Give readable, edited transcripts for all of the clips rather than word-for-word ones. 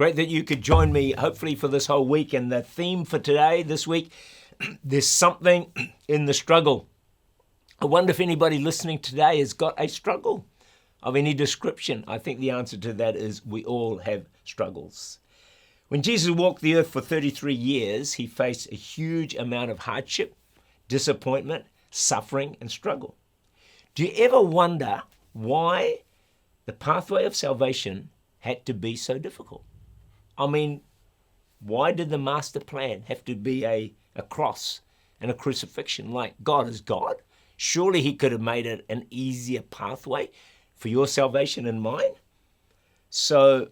Great that you could join me, hopefully, for this whole week. And the theme for today, this week, there's something in the struggle. I wonder if anybody listening today has got a struggle of any description. I think the answer to that is we all have struggles. When Jesus walked the earth for 33 years, he faced a huge amount of hardship, disappointment, suffering, and struggle. Do you ever wonder why the pathway of salvation had to be so difficult? I mean, why did the master plan have to be a cross and a crucifixion? Like, God is God. Surely he could have made it an easier pathway for your salvation and mine. So,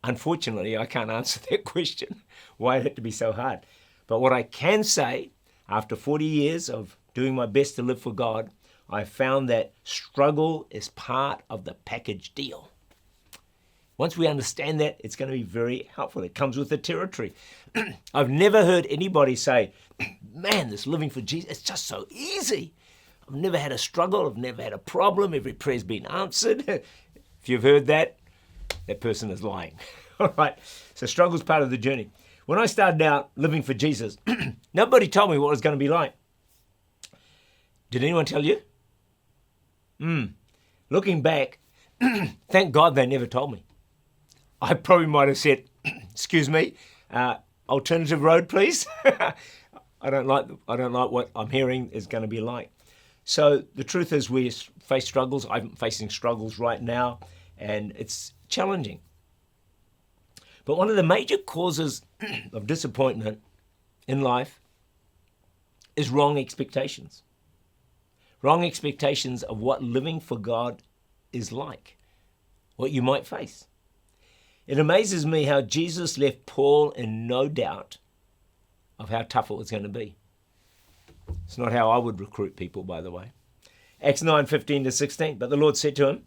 unfortunately, I can't answer that question, why it had to be so hard. But what I can say, after 40 years of doing my best to live for God, I found that struggle is part of the package deal. Once we understand that, it's going to be very helpful. It comes with the territory. I've never heard anybody say, man, this living for Jesus, it's just so easy. I've never had a struggle. I've never had a problem. Every prayer's been answered. If you've heard that, that person is lying. All right. So struggle's part of the journey. When I started out living for Jesus, nobody told me what it was going to be like. Did anyone tell you? Looking back, thank God they never told me. I probably might have said, excuse me, alternative road, please. I don't like what I'm hearing is going to be like. So the truth is we face struggles. I'm facing struggles right now, and it's challenging. But one of the major causes of disappointment in life is wrong expectations. Wrong expectations of what living for God is like, what you might face. It amazes me how Jesus left Paul in no doubt of how tough it was going to be. It's not how I would recruit people, by the way. Acts 9:15-16. But the Lord said to him,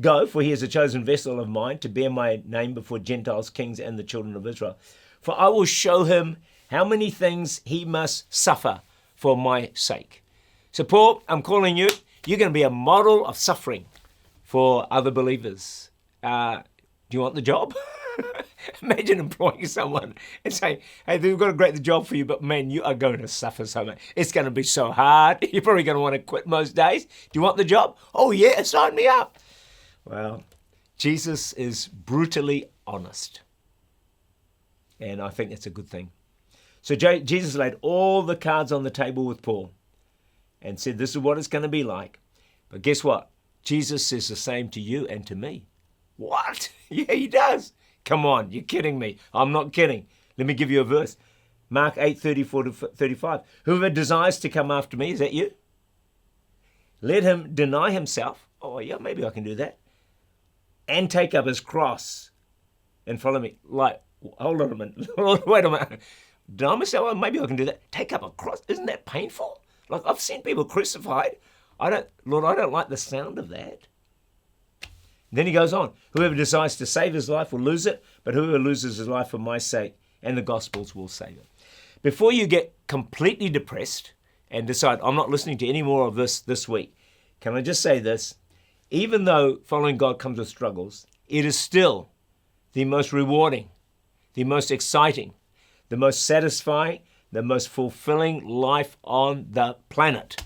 go, for he is a chosen vessel of mine to bear my name before Gentiles, kings, and the children of Israel. For I will show him how many things he must suffer for my sake. So Paul, I'm calling you. You're going to be a model of suffering for other believers. Do you want the job? Imagine employing someone and saying, hey, we've got a great job for you, but man, you are going to suffer so much. It's going to be so hard. You're probably going to want to quit most days. Do you want the job? Oh yeah, sign me up. Well, Jesus is brutally honest. And I think that's a good thing. So Jesus laid all the cards on the table with Paul and said, this is what it's going to be like. But guess what? Jesus says the same to you and to me. What? Yeah, he does. Come on, you're kidding me. I'm not kidding. Let me give you a verse. Mark 8:34-35. Whoever desires to come after me, is that you? Let him deny himself. Oh yeah, maybe I can do that. And take up his cross and follow me. Like, hold on a minute. Wait a minute. Deny myself? Oh, maybe I can do that. Take up a cross. Isn't that painful? Like, I've seen people crucified. Lord, I don't like the sound of that. Then he goes on, whoever desires to save his life will lose it, but whoever loses his life for my sake and the gospel's will save it. Before you get completely depressed and decide, I'm not listening to any more of this week, can I just say this? Even though following God comes with struggles, it is still the most rewarding, the most exciting, the most satisfying, the most fulfilling life on the planet.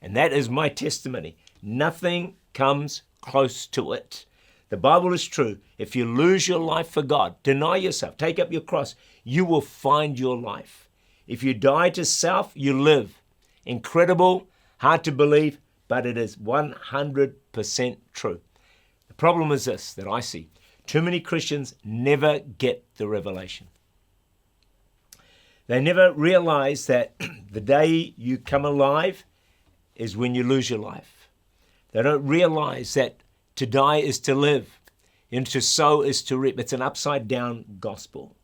And that is my testimony. Nothing comes close to it. The Bible is true. If you lose your life for God, deny yourself, take up your cross, you will find your life. If you die to self, you live. Incredible, hard to believe, but it is 100% true. The problem is this that I see. Too many Christians never get the revelation. They never realize that the day you come alive is when you lose your life. They don't realize that to die is to live and to sow is to reap. It's an upside down gospel.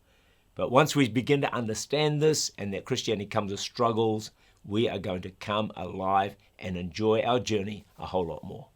But once we begin to understand this and that Christianity comes with struggles, we are going to come alive and enjoy our journey a whole lot more.